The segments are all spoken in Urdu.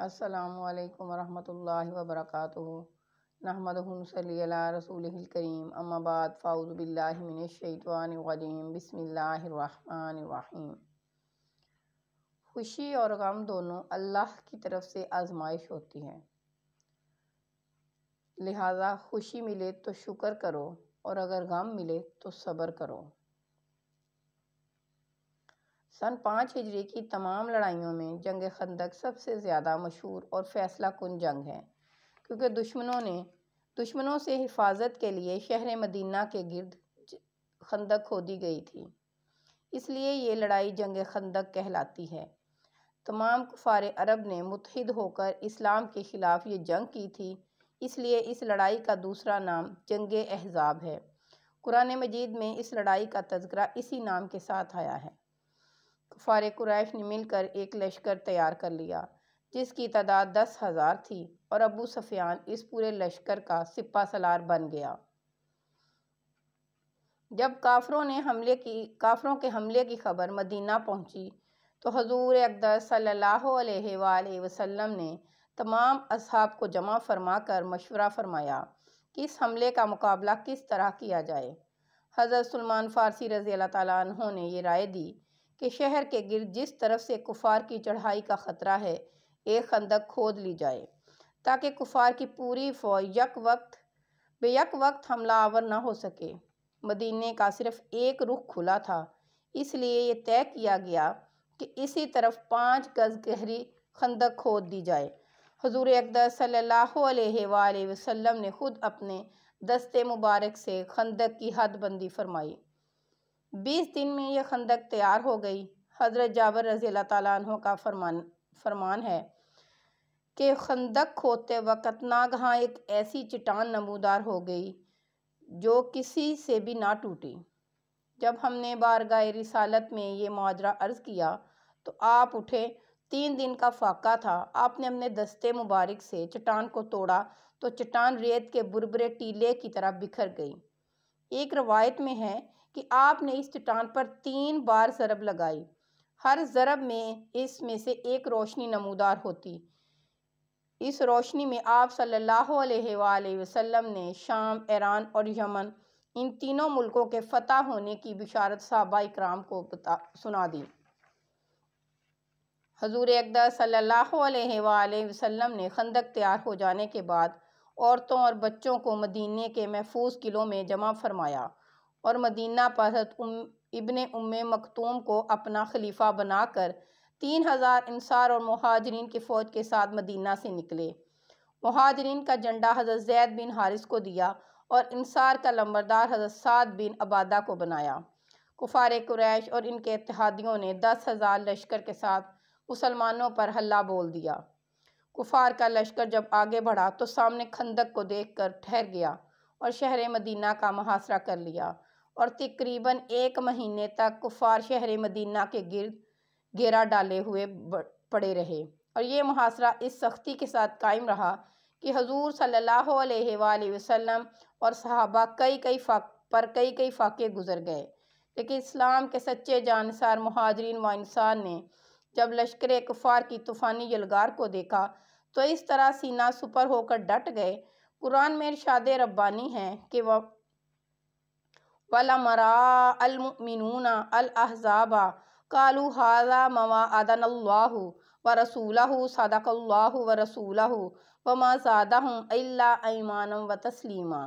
السلام علیکم ورحمۃ اللہ وبرکاتہ۔ نحمدہ ونصلی علی رسولہ الکریم، اما بعد فاعوذ باللہ من الشیطان الرجیم، بسم اللہ الرحمن الرحیم۔ خوشی اور غم دونوں اللہ کی طرف سے آزمائش ہوتی ہے، لہذا خوشی ملے تو شکر کرو اور اگر غم ملے تو صبر کرو۔ سن 5 ہجری کی تمام لڑائیوں میں جنگ خندق سب سے زیادہ مشہور اور فیصلہ کن جنگ ہے، کیونکہ دشمنوں سے حفاظت کے لیے شہر مدینہ کے گرد خندق کھودی گئی تھی، اس لیے یہ لڑائی جنگ خندق کہلاتی ہے۔ تمام کفار عرب نے متحد ہو کر اسلام کے خلاف یہ جنگ کی تھی، اس لیے اس لڑائی کا دوسرا نام جنگ احزاب ہے۔ قرآن مجید میں اس لڑائی کا تذکرہ اسی نام کے ساتھ آیا ہے۔ کفار قریش نے مل کر ایک لشکر تیار کر لیا جس کی تعداد 10,000 تھی، اور ابو سفیان اس پورے لشکر کا سپہ سالار بن گیا۔ جب کافروں کے حملے کی خبر مدینہ پہنچی تو حضور اقدس صلی اللہ علیہ وآلہ وسلم نے تمام اصحاب کو جمع فرما کر مشورہ فرمایا کہ اس حملے کا مقابلہ کس طرح کیا جائے۔ حضرت سلمان فارسی رضی اللہ تعالیٰ عنہ نے یہ رائے دی کہ شہر کے گرد جس طرف سے کفار کی چڑھائی کا خطرہ ہے، ایک خندق کھود لی جائے تاکہ کفار کی پوری فوج بے یک وقت حملہ آور نہ ہو سکے۔ مدینے کا صرف ایک رخ کھلا تھا، اس لیے یہ طے کیا گیا کہ اسی طرف 5 گز گہری خندق کھود دی جائے۔ حضور اقدس صلی اللہ علیہ وآلہ وسلم نے خود اپنے دستے مبارک سے خندق کی حد بندی فرمائی۔ 20 دن میں یہ خندق تیار ہو گئی۔ حضرت جابر رضی اللہ تعالیٰ عنہ کا فرمان ہے کہ خندق کھودتے وقت ناگہاں ایک ایسی چٹان نمودار ہو گئی جو کسی سے بھی نہ ٹوٹی۔ جب ہم نے بارگاہ رسالت میں یہ ماجرا عرض کیا تو آپ اٹھے۔ 3 دن کا فاقہ تھا۔ آپ نے اپنے دستے مبارک سے چٹان کو توڑا تو چٹان ریت کے بربرے ٹیلے کی طرح بکھر گئی۔ ایک روایت میں ہے کہ آپ نے اس چٹان پر 3 بار ضرب لگائی، ہر ضرب میں اس میں سے ایک روشنی نمودار ہوتی۔ اس روشنی میں آپ صلی اللہ علیہ وآلہ وسلم نے شام، ایران اور یمن، ان تینوں ملکوں کے فتح ہونے کی بشارت صحابہ اکرام کو سنا دی۔ حضور اقدس صلی اللہ علیہ وآلہ وسلم نے خندق تیار ہو جانے کے بعد عورتوں اور بچوں کو مدینے کے محفوظ قلعوں میں جمع فرمایا اور مدینہ پر حضرت ابن مکتوم کو اپنا خلیفہ بنا کر 3,000 انصار اور مہاجرین کی فوج کے ساتھ مدینہ سے نکلے۔ مہاجرین کا جھنڈا حضرت زید بن حارث کو دیا اور انصار کا لمبردار حضرت سعد بن عبادہ کو بنایا۔ کفار قریش اور ان کے اتحادیوں نے 10,000 لشکر کے ساتھ مسلمانوں پر حملہ بول دیا۔ کفار کا لشکر جب آگے بڑھا تو سامنے خندق کو دیکھ کر ٹھہر گیا اور شہر مدینہ کا محاصرہ کر لیا، اور تقریباً 1 مہینے تک کفار شہر مدینہ کے گرد گھیرا ڈالے ہوئے پڑے رہے، اور یہ محاصرہ اس سختی کے ساتھ قائم رہا کہ حضور صلی اللہ علیہ وآلہ وسلم اور صحابہ کئی فاقے گزر گئے، لیکن اسلام کے سچے جانصار مہاجرین و انصار نے جب لشکر کفار کی طوفانی یلغار کو دیکھا تو اس طرح سینہ سپر ہو کر ڈٹ گئے۔ قرآن میں ارشاد ربانی ہے کہ وَلَمَّا رَأَى الْمُؤْمِنُونَ الْأَحْزَابَ قَالُوا هَذَا مَا وَعَدَنَا اللَّهُ وَرَسُولُهُ صَدَقَ اللَّهُ وَرَسُولُهُ وَمَا زَادَهُمْ إِلَّا إِيمَانًا وَتَسْلِيمًا۔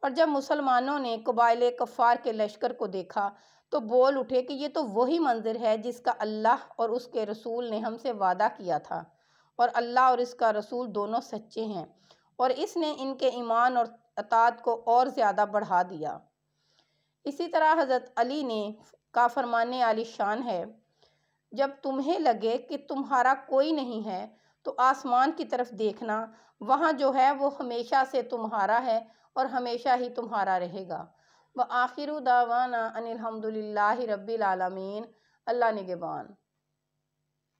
اور جب مسلمانوں نے قبائل کفار کے لشکر کو دیکھا تو بول اٹھے کہ یہ تو وہی منظر ہے جس کا اللہ اور اس کے رسول نے ہم سے وعدہ کیا تھا، اور اللہ اور اس کا رسول دونوں سچے ہیں، اور اس نے ان کے ایمان اور اطاعت کو اور زیادہ بڑھا دیا۔ اسی طرح حضرت علی کا فرمان عالی شان ہے، جب تمہیں لگے کہ تمہارا کوئی نہیں ہے تو آسمان کی طرف دیکھنا، وہاں جو ہے وہ ہمیشہ سے تمہارا ہے اور ہمیشہ ہی تمہارا رہے گا۔ وآخر دعوانا ان الحمد للہ رب العالمین۔ اللہ نگہبان۔